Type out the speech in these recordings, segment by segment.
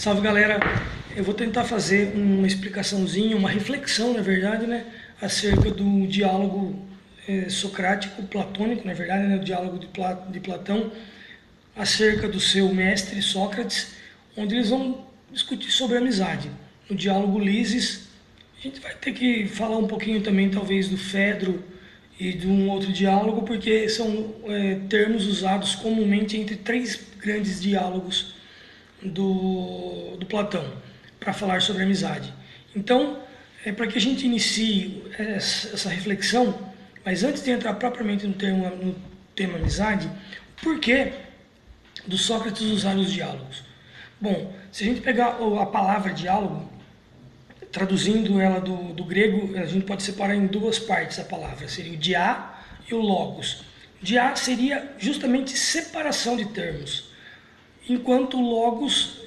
Salve, galera! Eu vou tentar fazer uma explicaçãozinha, uma reflexão, na verdade, né, acerca do diálogo socrático, platônico, na verdade, né, o diálogo de Platão, acerca do seu mestre Sócrates, onde eles vão discutir sobre amizade. No diálogo Lises, a gente vai ter que falar um pouquinho também, talvez, do Fedro e de um outro diálogo, porque são termos usados comumente entre três grandes diálogos do Platão, para falar sobre amizade. Então, para que a gente inicie essa reflexão, mas antes de entrar propriamente no tema amizade, por que do Sócrates usar os diálogos? Bom, se a gente pegar a palavra diálogo, traduzindo ela do grego, a gente pode separar em duas partes a palavra, seria o dia e o logos. Dia seria justamente separação de termos, enquanto o logos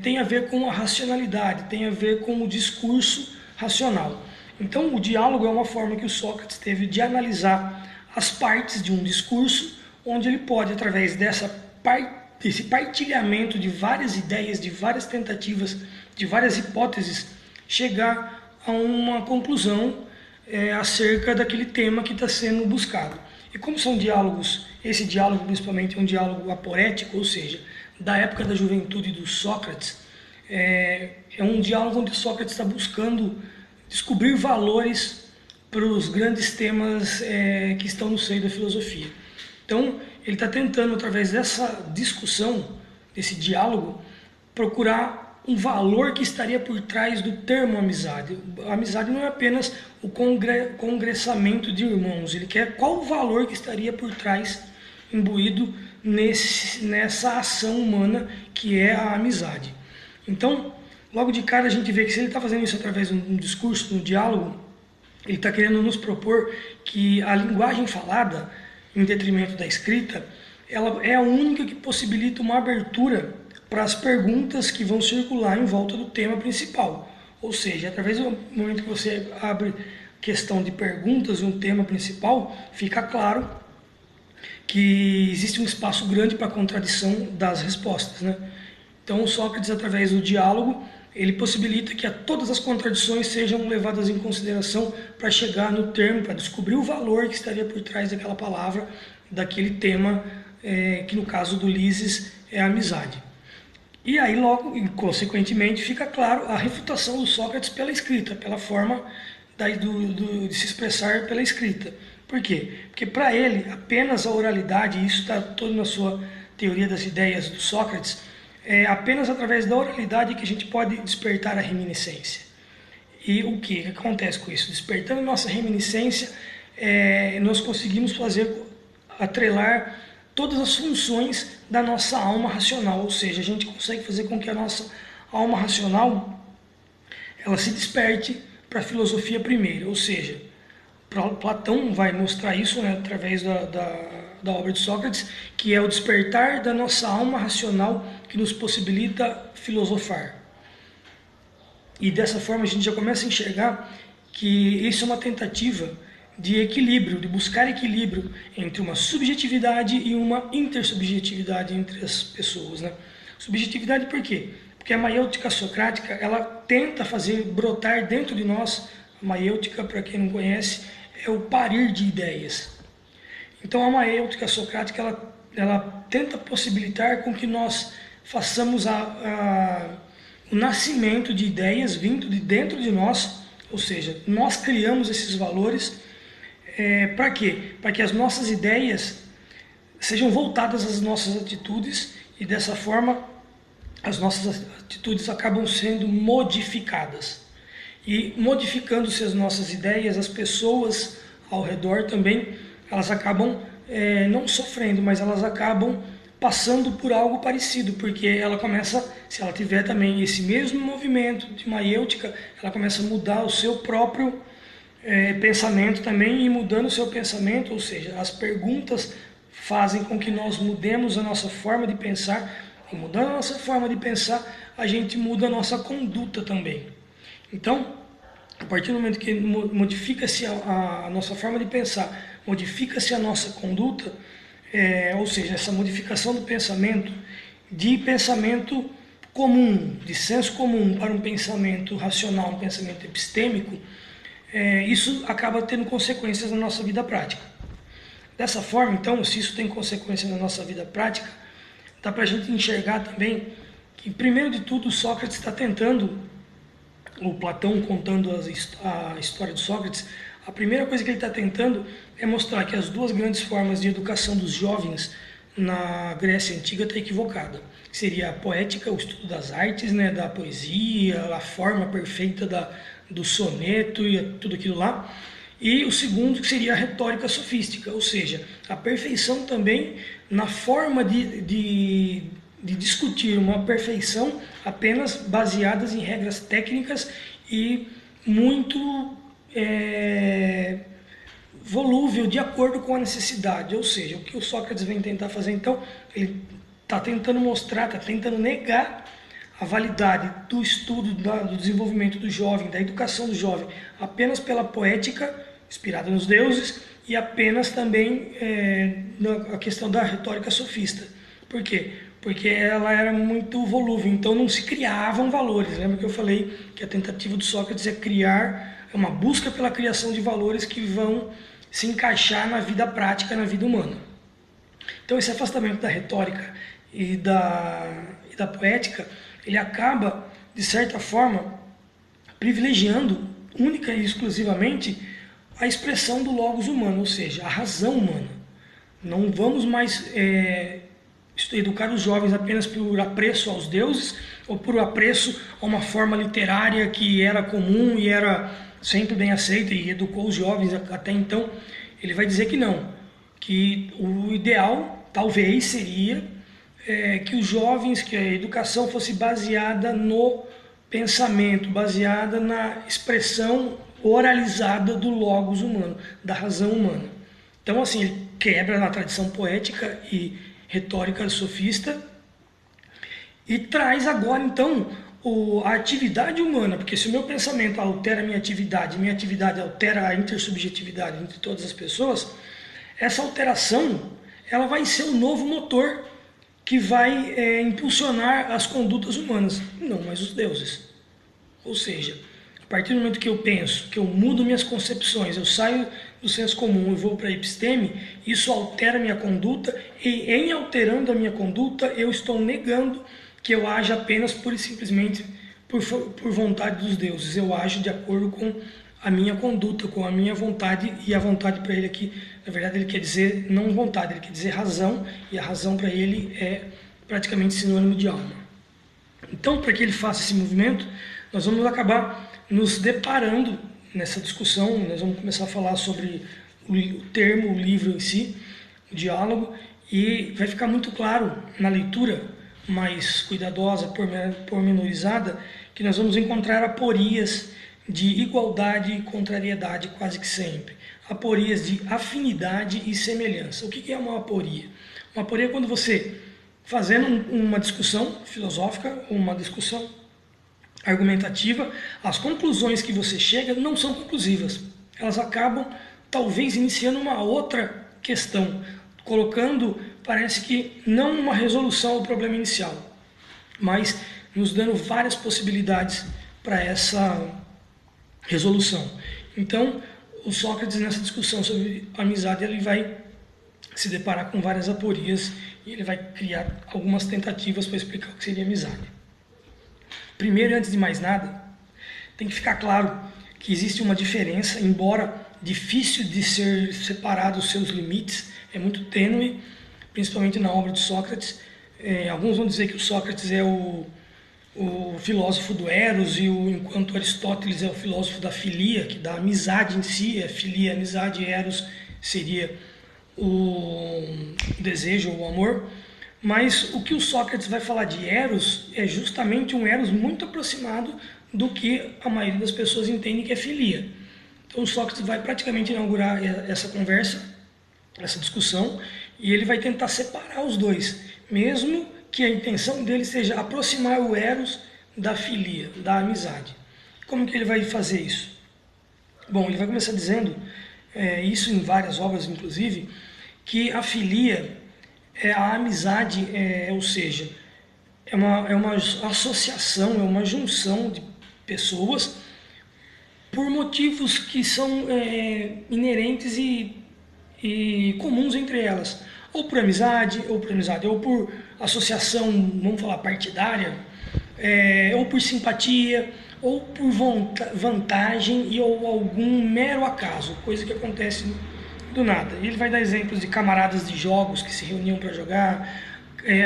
tem a ver com a racionalidade, tem a ver com o discurso racional. Então, o diálogo é uma forma que o Sócrates teve de analisar as partes de um discurso, onde ele pode, através desse partilhamento de várias ideias, de várias tentativas, de várias hipóteses, chegar a uma conclusão acerca daquele tema que está sendo buscado. E como são diálogos, esse diálogo principalmente é um diálogo aporético, ou seja, da época da juventude do Sócrates, é um diálogo onde Sócrates está buscando descobrir valores para os grandes temas que estão no seio da filosofia. Então, ele está tentando, através dessa discussão, desse diálogo, procurar um valor que estaria por trás do termo amizade. A amizade não é apenas o congressamento de irmãos, ele quer qual o valor que estaria por trás, imbuído nessa ação humana que é a amizade. Então, logo de cara a gente vê que se ele está fazendo isso através de um discurso, de um diálogo, ele está querendo nos propor que a linguagem falada, em detrimento da escrita, ela é a única que possibilita uma abertura para as perguntas que vão circular em volta do tema principal. Ou seja, através do momento que você abre questão de perguntas e um tema principal, fica claro que existe um espaço grande para a contradição das respostas, né? Então, Sócrates, através do diálogo, ele possibilita que todas as contradições sejam levadas em consideração para chegar no termo, para descobrir o valor que estaria por trás daquela palavra, daquele tema, que no caso do Lises é a amizade. E aí, logo, e consequentemente, fica claro a refutação do Sócrates pela escrita, pela forma de se expressar pela escrita. Por quê? Porque para ele, apenas a oralidade, e isso está todo na sua teoria das ideias do Sócrates, é apenas através da oralidade que a gente pode despertar a reminiscência. E o que acontece com isso? Despertando nossa reminiscência, nós conseguimos atrelar todas as funções da nossa alma racional, ou seja, a gente consegue fazer com que a nossa alma racional ela se desperte para a filosofia primeiro, ou seja, Platão vai mostrar isso, né, através da obra de Sócrates, que é o despertar da nossa alma racional que nos possibilita filosofar. E dessa forma a gente já começa a enxergar que isso é uma tentativa de equilíbrio, de buscar equilíbrio entre uma subjetividade e uma intersubjetividade entre as pessoas, né? Subjetividade por quê? Porque a maiêutica socrática, ela tenta fazer brotar dentro de nós, a maiêutica, para quem não conhece, é o parir de ideias. Então a maiêutica socrática, ela tenta possibilitar com que nós façamos o nascimento de ideias vindo de dentro de nós, ou seja, nós criamos esses valores. Para quê? Para que as nossas ideias sejam voltadas às nossas atitudes e dessa forma as nossas atitudes acabam sendo modificadas. E modificando-se as nossas ideias, as pessoas ao redor também, elas acabam não sofrendo, mas elas acabam passando por algo parecido, porque ela começa, se ela tiver também esse mesmo movimento de maiêutica, ela começa a mudar o seu próprio pensamento também, e mudando o seu pensamento, ou seja, as perguntas fazem com que nós mudemos a nossa forma de pensar, e mudando a nossa forma de pensar, a gente muda a nossa conduta também. Então, a partir do momento que modifica-se a nossa forma de pensar, modifica-se a nossa conduta, ou seja, essa modificação do pensamento, de pensamento comum, de senso comum para um pensamento racional, um pensamento epistêmico, isso acaba tendo consequências na nossa vida prática. Dessa forma, então, se isso tem consequência na nossa vida prática, dá para a gente enxergar também que, primeiro de tudo, Sócrates está tentando, o Platão contando a história de Sócrates, a primeira coisa que ele está tentando é mostrar que as duas grandes formas de educação dos jovens na Grécia Antiga está equivocada. Seria a poética, o estudo das artes, né, da poesia, a forma perfeita do soneto e tudo aquilo lá. E o segundo que seria a retórica sofística, ou seja, a perfeição também na forma de discutir, uma perfeição apenas baseadas em regras técnicas e muito volúvel, de acordo com a necessidade. Ou seja, o que o Sócrates vem tentar fazer, então, ele está tentando mostrar, está tentando negar a validade do estudo, do desenvolvimento do jovem, da educação do jovem, apenas pela poética, inspirada nos deuses, e apenas também na questão da retórica sofista. Por quê? Porque ela era muito volúvel, então não se criavam valores. Lembra que eu falei que a tentativa do Sócrates é criar, é uma busca pela criação de valores que vão se encaixar na vida prática, na vida humana. Então esse afastamento da retórica e da poética, ele acaba, de certa forma, privilegiando única e exclusivamente a expressão do logos humano, ou seja, a razão humana. Não vamos mais educar os jovens apenas por apreço aos deuses ou por apreço a uma forma literária que era comum e era sempre bem aceita e educou os jovens até então. Ele vai dizer que não, que o ideal talvez seria que os jovens, que a educação fosse baseada no pensamento, baseada na expressão oralizada do logos humano, da razão humana. Então, assim, ele quebra na tradição poética e retórica sofista e traz agora, então, a atividade humana, porque se o meu pensamento altera a minha atividade altera a intersubjetividade entre todas as pessoas, essa alteração ela vai ser o novo motor que vai impulsionar as condutas humanas, não mais os deuses. Ou seja, a partir do momento que eu penso, que eu mudo minhas concepções, eu saio do senso comum e vou para a episteme, isso altera a minha conduta e em alterando a minha conduta eu estou negando que eu aja apenas pura e simplesmente por vontade dos deuses. Eu ajo de acordo com a minha conduta, com a minha vontade, e a vontade para ele aqui, na verdade ele quer dizer não vontade, ele quer dizer razão, e a razão para ele é praticamente sinônimo de alma. Então, para que ele faça esse movimento, nós vamos acabar nos deparando nessa discussão, nós vamos começar a falar sobre o termo, o livro em si, o diálogo, e vai ficar muito claro na leitura mais cuidadosa, pormenorizada, que nós vamos encontrar aporias de igualdade e contrariedade quase que sempre. Aporias de afinidade e semelhança. O que é uma aporia? Uma aporia é quando você, fazendo uma discussão filosófica, uma discussão argumentativa, as conclusões que você chega não são conclusivas. Elas acabam, talvez, iniciando uma outra questão, colocando, parece que, não uma resolução ao problema inicial, mas nos dando várias possibilidades para essa resolução. Então, o Sócrates, nessa discussão sobre amizade, ele vai se deparar com várias aporias e ele vai criar algumas tentativas para explicar o que seria amizade. Primeiro, antes de mais nada, tem que ficar claro que existe uma diferença, embora difícil de ser separado os seus limites, é muito tênue, principalmente na obra de Sócrates. Alguns vão dizer que o Sócrates é o filósofo do Eros, enquanto Aristóteles é o filósofo da filia, que da amizade em si, filia, amizade, Eros seria o desejo, o amor. Mas o que o Sócrates vai falar de Eros é justamente um Eros muito aproximado do que a maioria das pessoas entende que é filia. Então o Sócrates vai praticamente inaugurar essa conversa, essa discussão, e ele vai tentar separar os dois, mesmo que a intenção dele seja aproximar o Eros da filia, da amizade. Como que ele vai fazer isso? Bom, ele vai começar dizendo, isso em várias obras inclusive, que a filia é a amizade, ou seja, é uma associação, é uma junção de pessoas por motivos que são inerentes e comuns entre elas, ou por associação, vamos falar, partidária, ou por simpatia, ou por vantagem ou algum mero acaso, coisa que acontece do nada. Ele vai dar exemplos de camaradas de jogos que se reuniam para jogar,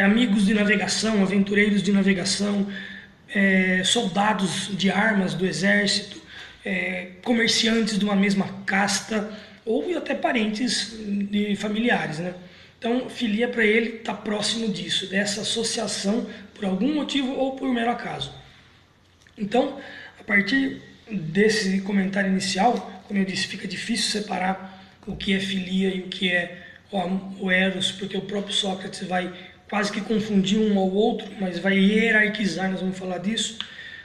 amigos de navegação, aventureiros de navegação, soldados de armas do exército, comerciantes de uma mesma casta, ou até parentes de familiares, né? Então, filia para ele está próximo disso, dessa associação por algum motivo ou por mero acaso. Então, a partir desse comentário inicial, como eu disse, fica difícil separar o que é filia e o que é o eros, porque o próprio Sócrates vai quase que confundir um ao outro, mas vai hierarquizar, nós vamos falar disso.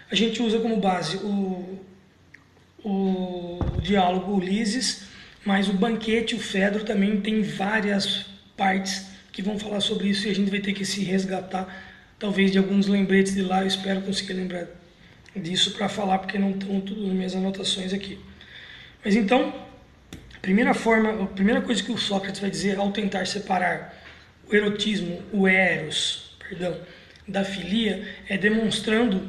A gente usa como base o diálogo Ulisses, mas o banquete, o Fedro, também tem várias partes que vão falar sobre isso e a gente vai ter que se resgatar, talvez de alguns lembretes de lá, eu espero conseguir lembrar disso para falar, porque não estão tudo nas minhas anotações aqui. Mas então, a primeira coisa que o Sócrates vai dizer ao tentar separar o erotismo, o eros, perdão, da filia, é demonstrando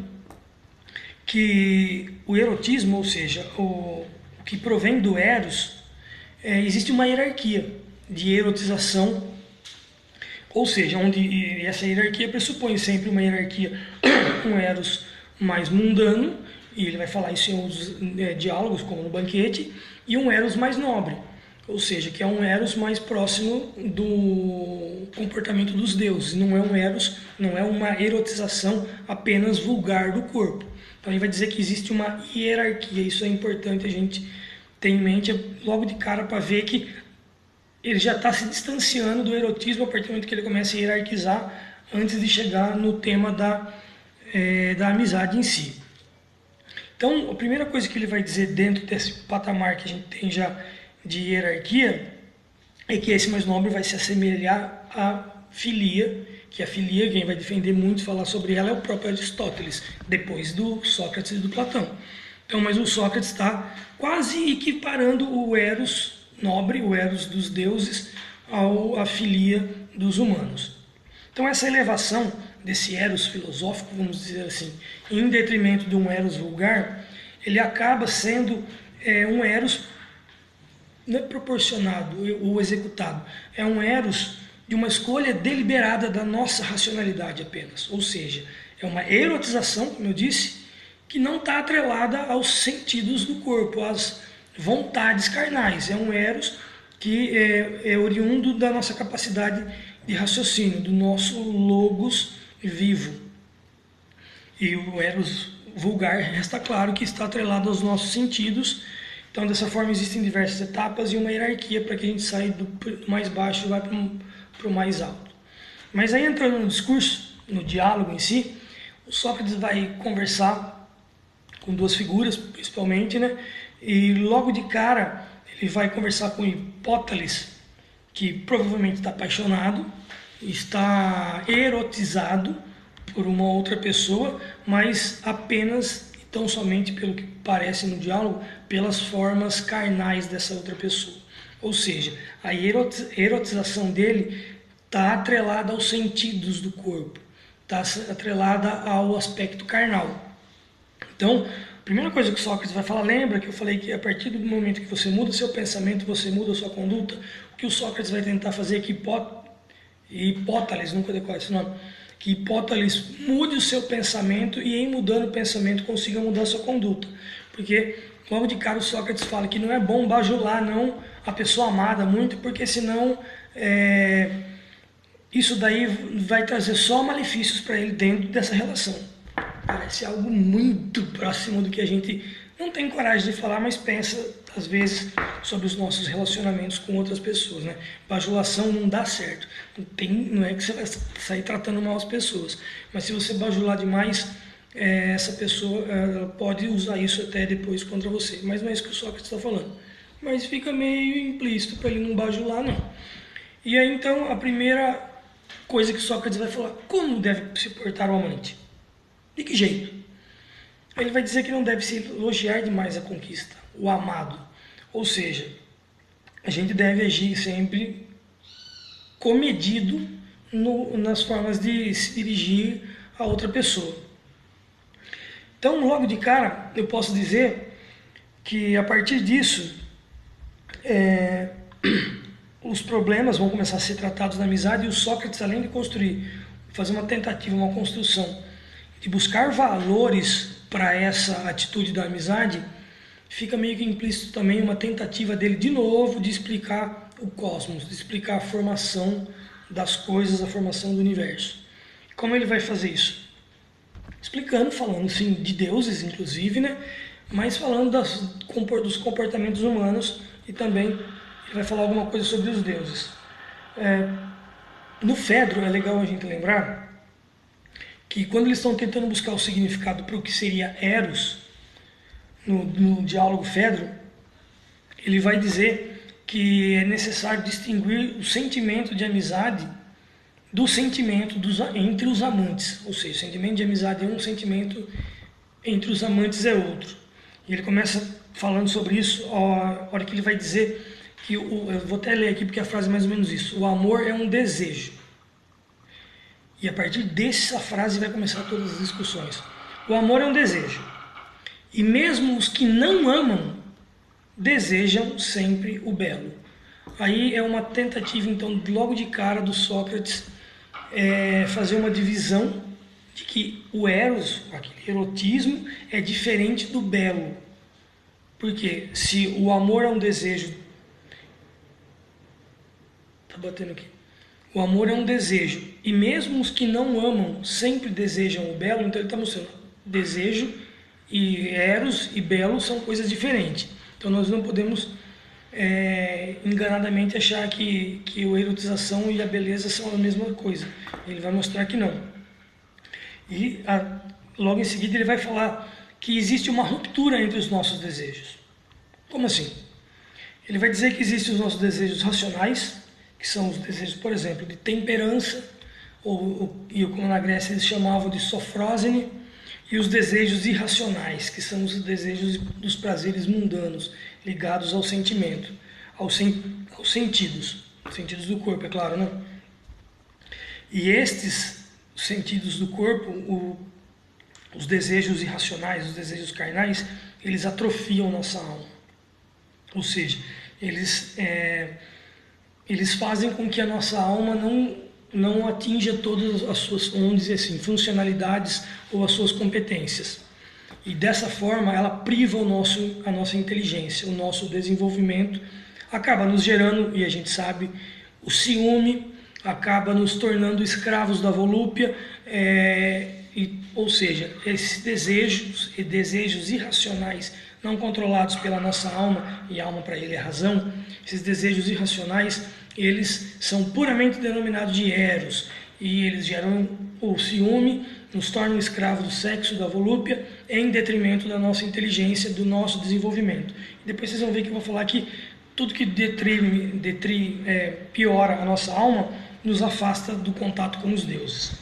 que o erotismo, ou seja, o que provém do eros, existe uma hierarquia de erotização, ou seja, onde essa hierarquia pressupõe sempre uma hierarquia, um eros mais mundano, e ele vai falar isso em outros diálogos, como no banquete, e um eros mais nobre, ou seja, que é um eros mais próximo do comportamento dos deuses, não é um eros, não é uma erotização apenas vulgar do corpo. Então ele vai dizer que existe uma hierarquia, isso é importante a gente ter em mente logo de cara para ver que ele já está se distanciando do erotismo a partir do momento que ele começa a hierarquizar antes de chegar no tema da amizade em si. Então, a primeira coisa que ele vai dizer dentro desse patamar que a gente tem já de hierarquia é que esse mais nobre vai se assemelhar à filia, que a filia, quem vai defender muito, falar sobre ela, é o próprio Aristóteles, depois do Sócrates e do Platão. Então, mas o Sócrates está quase equiparando o eros nobre, o eros dos deuses, à filia dos humanos. Então, essa elevação desse eros filosófico, vamos dizer assim, em detrimento de um eros vulgar, ele acaba sendo um eros não é proporcionado ou executado, é um eros de uma escolha deliberada da nossa racionalidade apenas, ou seja, é uma erotização, como eu disse, que não está atrelada aos sentidos do corpo, às vontades carnais, é um eros que é oriundo da nossa capacidade de raciocínio, do nosso logos vivo. E o eros vulgar resta claro que está atrelado aos nossos sentidos. Então, dessa forma, existem diversas etapas e uma hierarquia para que a gente saia do mais baixo e vá para o mais alto. Mas aí, entrando no discurso, no diálogo em si, o Sócrates vai conversar com duas figuras, principalmente, né? E logo de cara, ele vai conversar com Hipótales, que provavelmente está apaixonado, está erotizado por uma outra pessoa, mas apenas e tão somente, pelo que parece no diálogo, pelas formas carnais dessa outra pessoa. Ou seja, a erotização dele está atrelada aos sentidos do corpo, está atrelada ao aspecto carnal. Então, a primeira coisa que Sócrates vai falar, lembra que eu falei que a partir do momento que você muda o seu pensamento, você muda a sua conduta, o que o Sócrates vai tentar fazer é que Hipótales, nunca decoro esse nome, que Hipótales mude o seu pensamento e em mudando o pensamento consiga mudar a sua conduta. Porque logo de cara o Sócrates fala que não é bom bajular não a pessoa amada muito, porque senão isso daí vai trazer só malefícios para ele dentro dessa relação. Parece algo muito próximo do que a gente não tem coragem de falar, mas pensa, às vezes, sobre os nossos relacionamentos com outras pessoas, né? Bajulação não dá certo. Não é que você vai sair tratando mal as pessoas, mas se você bajular demais, essa pessoa pode usar isso até depois contra você. Mas não é isso que o Sócrates está falando. Mas fica meio implícito para ele não bajular, não. E aí, então, a primeira coisa que Sócrates vai falar. Como deve se portar o amante? De que jeito? Ele vai dizer que não deve se elogiar demais a conquista, o amado. Ou seja, a gente deve agir sempre comedido nas formas de se dirigir a outra pessoa. Então, logo de cara, eu posso dizer que a partir disso, os problemas vão começar a ser tratados na amizade, e o Sócrates, além de fazer uma tentativa, uma construção de buscar valores para essa atitude da amizade, fica meio que implícito também uma tentativa dele de novo de explicar o cosmos, de explicar a formação das coisas, a formação do universo. Como ele vai fazer isso? Explicando, falando sim de deuses, inclusive, né? Mas falando dos comportamentos humanos, e também ele vai falar alguma coisa sobre os deuses. No Fedro, é legal a gente lembrar que quando eles estão tentando buscar o significado para o que seria Eros, no diálogo Fedro, ele vai dizer que é necessário distinguir o sentimento de amizade do sentimento entre os amantes. Ou seja, o sentimento de amizade é um, sentimento entre os amantes é outro. E ele começa falando sobre isso, a hora que ele vai dizer que, eu vou até ler aqui porque a frase é mais ou menos isso, o amor é um desejo. E a partir dessa frase vai começar todas as discussões. O amor é um desejo. E mesmo os que não amam, desejam sempre o belo. Aí é uma tentativa, então, logo de cara do Sócrates, fazer uma divisão de que o eros, aquele erotismo, é diferente do belo. Porque se o amor é um desejo... Tá batendo aqui. O amor é um desejo, e mesmo os que não amam sempre desejam o belo, então ele está mostrando desejo e eros e belo são coisas diferentes. Então nós não podemos enganadamente achar que a erotização e a beleza são a mesma coisa. Ele vai mostrar que não. E logo em seguida ele vai falar que existe uma ruptura entre os nossos desejos. Como assim? Ele vai dizer que existem os nossos desejos racionais, que são os desejos, por exemplo, de temperança, e como na Grécia eles chamavam de sofrósene, e os desejos irracionais, que são os desejos dos prazeres mundanos, ligados ao sentimento, aos sentidos do corpo, é claro, né? E estes sentidos do corpo, os desejos irracionais, os desejos carnais, eles atrofiam nossa alma. Ou seja, eles fazem com que a nossa alma não atinja todas as suas, vamos dizer assim, funcionalidades ou as suas competências. E dessa forma ela priva a nossa inteligência, o nosso desenvolvimento, acaba nos gerando, e a gente sabe, o ciúme, acaba nos tornando escravos da volúpia, ou seja, esses desejos irracionais não controlados pela nossa alma, e a alma para ele é razão, esses desejos irracionais, eles são puramente denominados de eros, e eles geram o ciúme, nos tornam escravos do sexo, da volúpia, em detrimento da nossa inteligência, do nosso desenvolvimento. E depois vocês vão ver que eu vou falar que tudo que piora a nossa alma, nos afasta do contato com os deuses.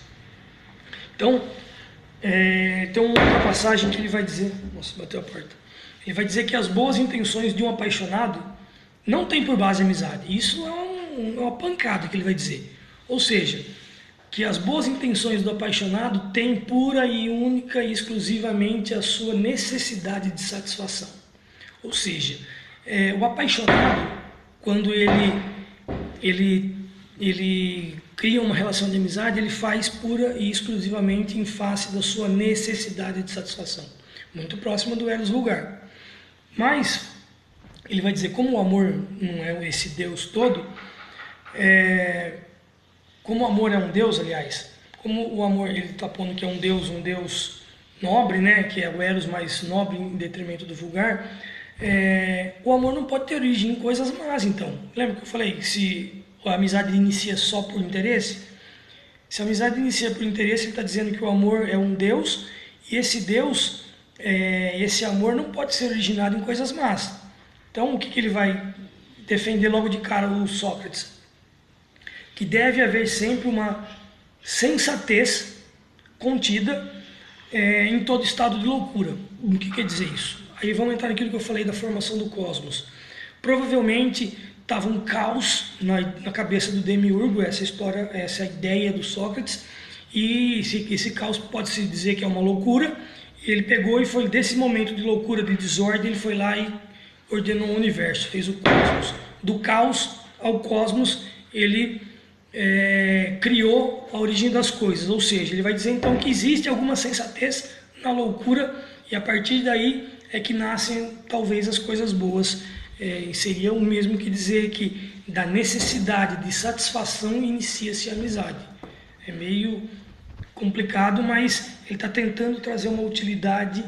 Então, tem uma outra passagem que ele vai dizer, nossa, bateu a porta. Ele vai dizer que as boas intenções de um apaixonado não têm por base a amizade. Isso é uma pancada que ele vai dizer. Ou seja, que as boas intenções do apaixonado têm pura e única e exclusivamente a sua necessidade de satisfação. Ou seja, o apaixonado, quando ele cria uma relação de amizade, ele faz pura e exclusivamente em face da sua necessidade de satisfação. Muito próxima do eros vulgar. Mas ele vai dizer, como o amor não é esse Deus todo, como o amor é um Deus, aliás, como o amor, ele está pondo que é um Deus nobre, né, que é o eros mais nobre em detrimento do vulgar, o amor não pode ter origem em coisas más, então. Lembra que eu falei, se a amizade inicia só por interesse? Se a amizade inicia por interesse, ele está dizendo que o amor é um Deus, e esse Deus, esse amor não pode ser originado em coisas más. Então, o que ele vai defender logo de cara, o Sócrates? Que deve haver sempre uma sensatez contida em todo estado de loucura. O que quer dizer isso? Aí vamos entrar naquilo que eu falei da formação do cosmos. Provavelmente estava um caos na cabeça do Demiurgo, essa história, essa ideia do Sócrates, e esse caos pode-se dizer que é uma loucura. Ele pegou e foi desse momento de loucura, de desordem, ele foi lá e ordenou o universo, fez o cosmos. Do caos ao cosmos, ele criou a origem das coisas, ou seja, ele vai dizer então que existe alguma sensatez na loucura e a partir daí é que nascem talvez as coisas boas. Seria o mesmo que dizer que da necessidade de satisfação inicia-se a amizade. É meio complicado, mas ele está tentando trazer uma utilidade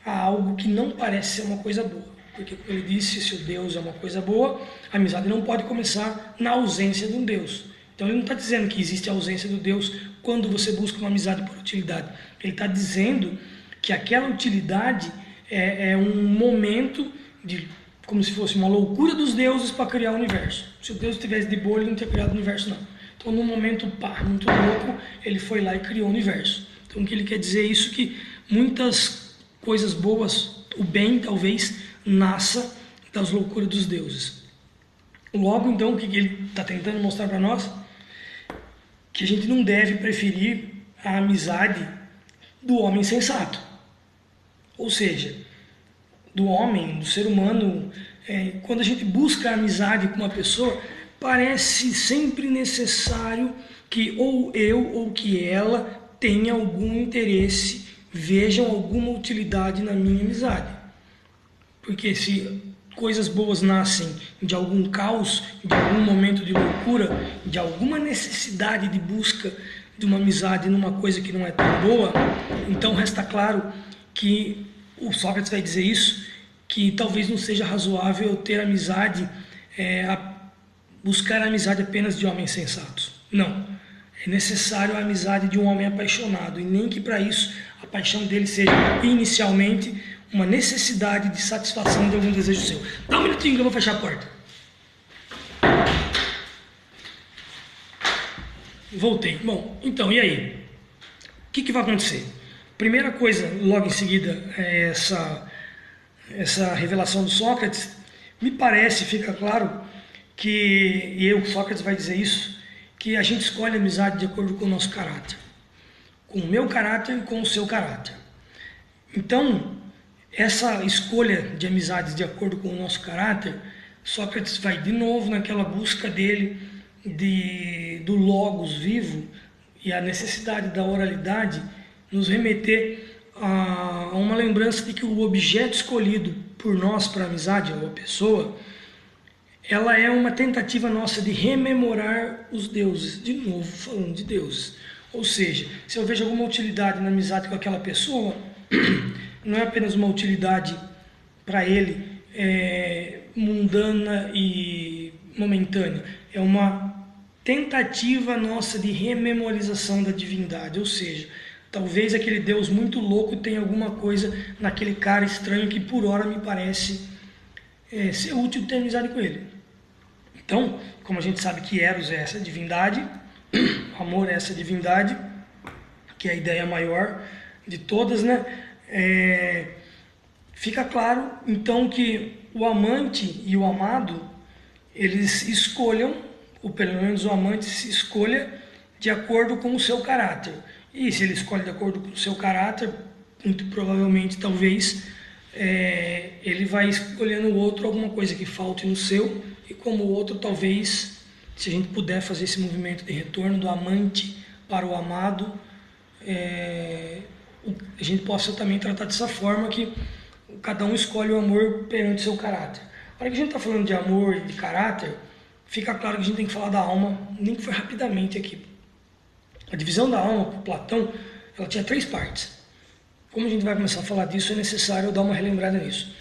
a algo que não parece ser uma coisa boa. Porque, como ele disse, se o Deus é uma coisa boa, a amizade não pode começar na ausência de um Deus. Então ele não está dizendo que existe a ausência do Deus quando você busca uma amizade por utilidade. Ele está dizendo que aquela utilidade é um momento de, como se fosse uma loucura dos deuses para criar o universo. Se o Deus estivesse de boa, ele não teria criado o universo, não. Então, num momento muito louco, ele foi lá e criou o universo. Então, o que ele quer dizer é isso, que muitas coisas boas, o bem, talvez, nasça das loucuras dos deuses. Logo, então, o que ele está tentando mostrar para nós? Que a gente não deve preferir a amizade do homem sensato. Ou seja, do homem, do ser humano, quando a gente busca a amizade com uma pessoa, parece sempre necessário que ou eu ou que ela tenha algum interesse, vejam alguma utilidade na minha amizade. Porque se coisas boas nascem de algum caos, de algum momento de loucura, de alguma necessidade de busca de uma amizade numa coisa que não é tão boa, então resta claro que o Sócrates vai dizer isso, que talvez não seja razoável ter amizade, buscar a amizade apenas de homens sensatos. Não. É necessário a amizade de um homem apaixonado, e nem que para isso a paixão dele seja inicialmente uma necessidade de satisfação de algum desejo seu. Dá um minutinho que eu vou fechar a porta. Voltei. Bom, então, e aí? O que vai acontecer? Primeira coisa, logo em seguida, é essa revelação do Sócrates. Me parece, fica claro, que, e o Sócrates vai dizer isso, que a gente escolhe a amizade de acordo com o nosso caráter. Com o meu caráter e com o seu caráter. Então, essa escolha de amizades de acordo com o nosso caráter, Sócrates vai de novo naquela busca dele do logos vivo e a necessidade da oralidade nos remeter a uma lembrança de que o objeto escolhido por nós para a amizade, ou a pessoa, ela é uma tentativa nossa de rememorar os deuses, de novo falando de deuses. Ou seja, se eu vejo alguma utilidade na amizade com aquela pessoa, não é apenas uma utilidade para ele mundana e momentânea, é uma tentativa nossa de rememorização da divindade, ou seja, talvez aquele Deus muito louco tenha alguma coisa naquele cara estranho que por hora me parece ser útil ter amizade com ele. Então, como a gente sabe que Eros é essa divindade, amor é essa divindade, que é a ideia maior de todas, né? Fica claro, então, que o amante e o amado, eles escolham, ou pelo menos o amante se escolha de acordo com o seu caráter. E se ele escolhe de acordo com o seu caráter, muito provavelmente, talvez, ele vai escolhendo o outro alguma coisa que falte no seu, e como o outro, talvez, se a gente puder fazer esse movimento de retorno do amante para o amado, a gente possa também tratar dessa forma, que cada um escolhe o amor perante o seu caráter. A hora que a gente está falando de amor e de caráter, fica claro que a gente tem que falar da alma, nem que foi rapidamente aqui. A divisão da alma, por Platão, ela tinha 3 partes. Como a gente vai começar a falar disso, é necessário eu dar uma relembrada nisso.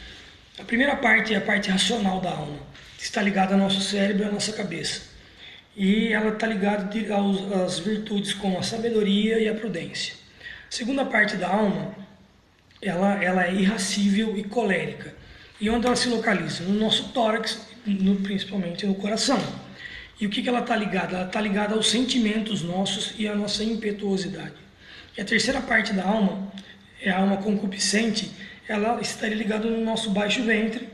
A primeira parte é a parte racional da alma, que está ligada ao nosso cérebro e à nossa cabeça. E ela está ligada às virtudes como a sabedoria e a prudência. A segunda parte da alma, ela é irascível e colérica. E onde ela se localiza? No nosso tórax, principalmente no coração. E o que ela está ligada? Ela está ligada aos sentimentos nossos e à nossa impetuosidade. E a terceira parte da alma, é a alma concupiscente, ela estaria ligada no nosso baixo ventre,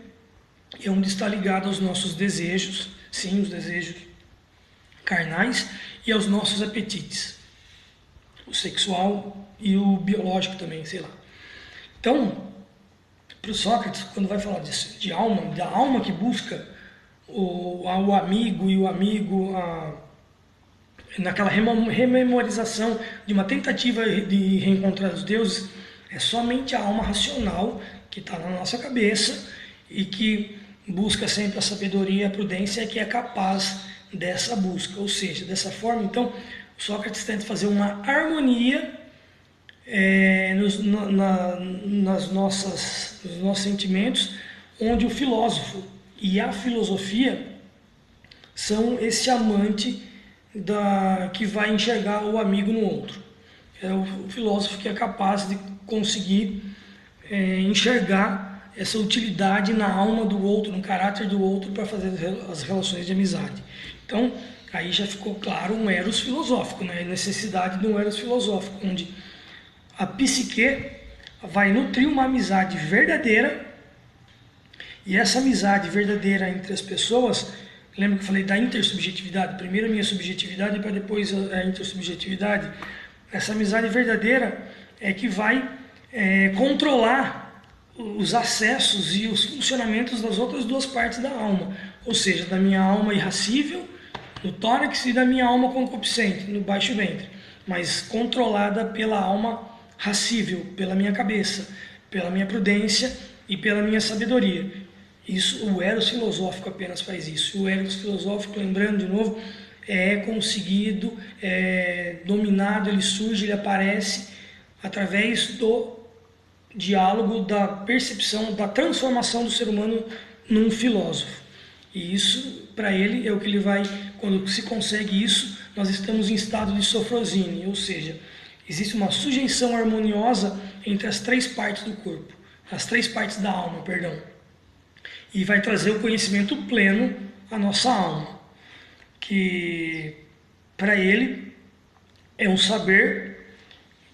é onde está ligado aos nossos desejos, sim, os desejos carnais, e aos nossos apetites, o sexual e o biológico também, sei lá. Então, para o Sócrates, quando vai falar de alma, da alma que busca o amigo e o amigo, naquela rememorização de uma tentativa de reencontrar os deuses, é somente a alma racional que está na nossa cabeça e que busca sempre a sabedoria e a prudência, que é capaz dessa busca. Ou seja, dessa forma, então, Sócrates tenta fazer uma harmonia nos nossos sentimentos, onde o filósofo e a filosofia são esse amante que vai enxergar o amigo no outro. É o filósofo que é capaz de conseguir enxergar essa utilidade na alma do outro, no caráter do outro, para fazer as relações de amizade. Então, aí já ficou claro um eros filosófico, né? A necessidade de um eros filosófico, onde a psique vai nutrir uma amizade verdadeira, e essa amizade verdadeira entre as pessoas, lembra que eu falei da intersubjetividade? Primeiro a minha subjetividade para depois a intersubjetividade. Essa amizade verdadeira é que vai controlar os acessos e os funcionamentos das outras duas partes da alma, ou seja, da minha alma irracível, no tórax, e da minha alma concupiscente, no baixo ventre, mas controlada pela alma racível, pela minha cabeça, pela minha prudência e pela minha sabedoria. Isso, o eros filosófico apenas faz isso. O eros filosófico, lembrando de novo, é conseguido, dominado, ele surge, ele aparece através do diálogo, da percepção, da transformação do ser humano num filósofo. E isso, para ele, é o que ele vai, quando se consegue isso, nós estamos em estado de sofrosine, ou seja, existe uma sujeição harmoniosa entre as três partes do corpo, as três partes da alma, perdão. E vai trazer o conhecimento pleno à nossa alma, que para ele é um saber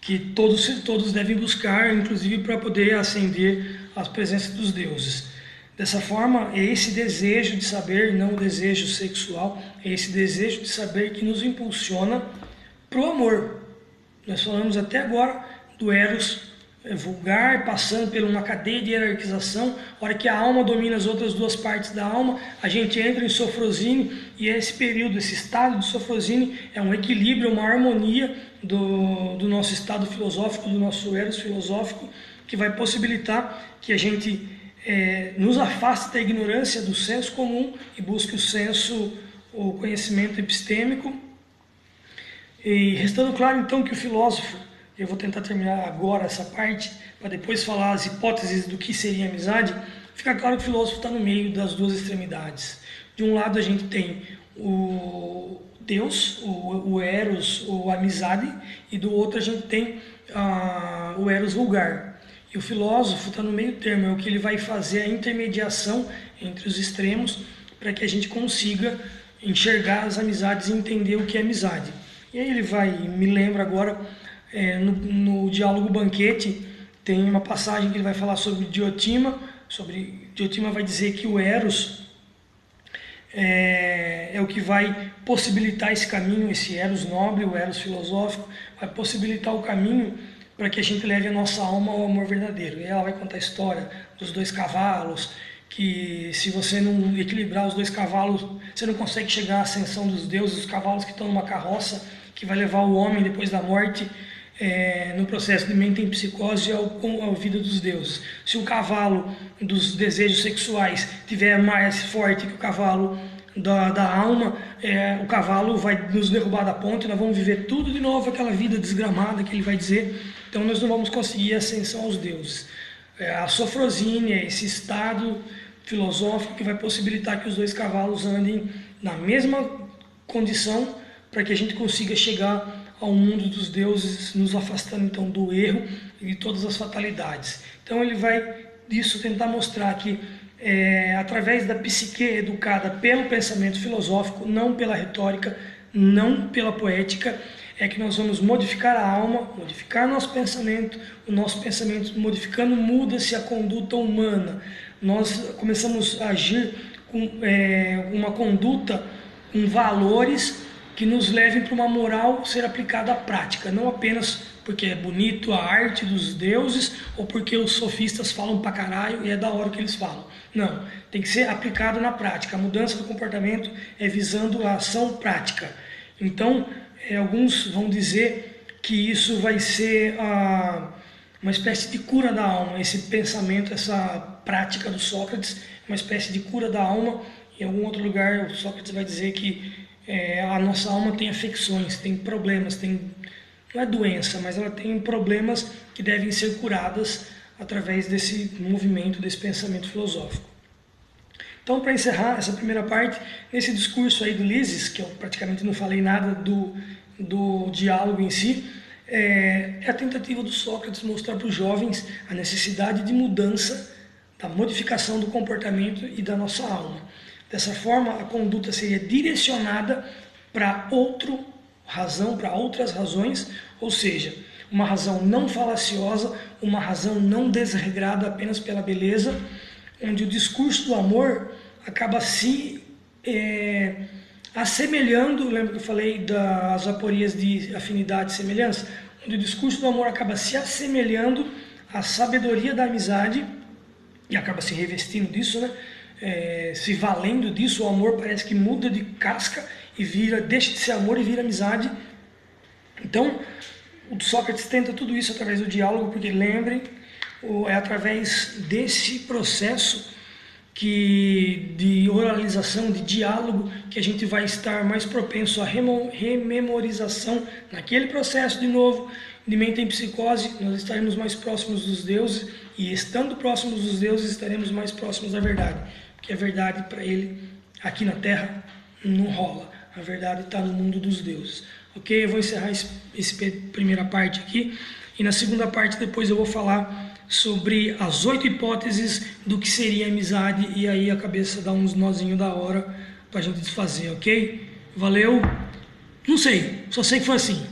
que todos devem buscar, inclusive para poder ascender às presenças dos deuses. Dessa forma, é esse desejo de saber, não o desejo sexual, é esse desejo de saber que nos impulsiona para o amor. Nós falamos até agora do eros vulgar, passando por uma cadeia de hierarquização. A hora que a alma domina as outras duas partes da alma, a gente entra em sofrosine, e esse período, esse estado de sofrosine é um equilíbrio, uma harmonia do nosso estado filosófico, do nosso eros filosófico, que vai possibilitar que a gente nos afaste da ignorância, do senso comum, e busque o conhecimento epistêmico. E restando claro então que o filósofo, eu vou tentar terminar agora essa parte, para depois falar as hipóteses do que seria amizade. Fica claro que o filósofo está no meio das duas extremidades. De um lado a gente tem o Deus, o eros, ou a amizade, e do outro a gente tem o eros vulgar. E o filósofo está no meio termo, é o que ele vai fazer a intermediação entre os extremos, para que a gente consiga enxergar as amizades e entender o que é amizade. E aí ele vai, me lembra agora, no diálogo Banquete, tem uma passagem que ele vai falar sobre Diotima. Diotima vai dizer que o eros é o que vai possibilitar esse caminho, esse eros nobre, o eros filosófico, vai possibilitar o caminho para que a gente leve a nossa alma ao amor verdadeiro. E ela vai contar a história dos dois cavalos, que se você não equilibrar os dois cavalos, você não consegue chegar à ascensão dos deuses, os cavalos que estão numa carroça, que vai levar o homem depois da morte, no processo de metempsicose à vida dos deuses. Se o cavalo dos desejos sexuais tiver mais forte que o cavalo da alma, o cavalo vai nos derrubar da ponte, nós vamos viver tudo de novo, aquela vida desgramada que ele vai dizer. Então nós não vamos conseguir a ascensão aos deuses. A sofrosine é esse estado filosófico que vai possibilitar que os dois cavalos andem na mesma condição, para que a gente consiga chegar ao mundo dos deuses, nos afastando então do erro e de todas as fatalidades. Então ele vai disso tentar mostrar que através da psique educada pelo pensamento filosófico, não pela retórica, não pela poética, é que nós vamos modificar a alma, modificar nosso pensamento, o nosso pensamento modificando muda-se a conduta humana. Nós começamos a agir com uma conduta, com valores que nos levem para uma moral ser aplicada à prática, não apenas porque é bonito a arte dos deuses ou porque os sofistas falam pra caralho e é da hora o que eles falam. Não, tem que ser aplicado na prática. A mudança do comportamento é visando a ação prática. Então, alguns vão dizer que isso vai ser uma espécie de cura da alma, esse pensamento, essa prática do Sócrates, uma espécie de cura da alma. Em algum outro lugar, o Sócrates vai dizer que a nossa alma tem afecções, tem problemas, não é doença, mas ela tem problemas que devem ser curadas através desse movimento, desse pensamento filosófico. Então, para encerrar essa primeira parte, nesse discurso aí do Lises, que eu praticamente não falei nada do diálogo em si, é a tentativa do Sócrates mostrar para os jovens a necessidade de mudança, da modificação do comportamento e da nossa alma. Dessa forma, a conduta seria direcionada para outras razões, ou seja, uma razão não falaciosa, uma razão não desregrada apenas pela beleza, onde o discurso do amor acaba se assemelhando, lembra que eu falei das aporias de afinidade e semelhança? Onde o discurso do amor acaba se assemelhando à sabedoria da amizade e acaba se revestindo disso, né? Se valendo disso, o amor parece que muda de casca e deixa de ser amor e vira amizade. Então, o Sócrates tenta tudo isso através do diálogo, porque lembrem, é através desse processo de oralização, de diálogo, que a gente vai estar mais propenso à rememorização naquele processo de novo, de mente em psicose, nós estaremos mais próximos dos deuses, e estando próximos dos deuses, estaremos mais próximos da verdade, porque a verdade para ele, aqui na Terra, não rola, a verdade está no mundo dos deuses. Ok? Eu vou encerrar essa primeira parte aqui, e na segunda parte depois eu vou falar sobre as 8 hipóteses do que seria amizade, e aí a cabeça dá uns nozinhos da hora pra gente desfazer, ok? Valeu? Não sei, só sei que foi assim.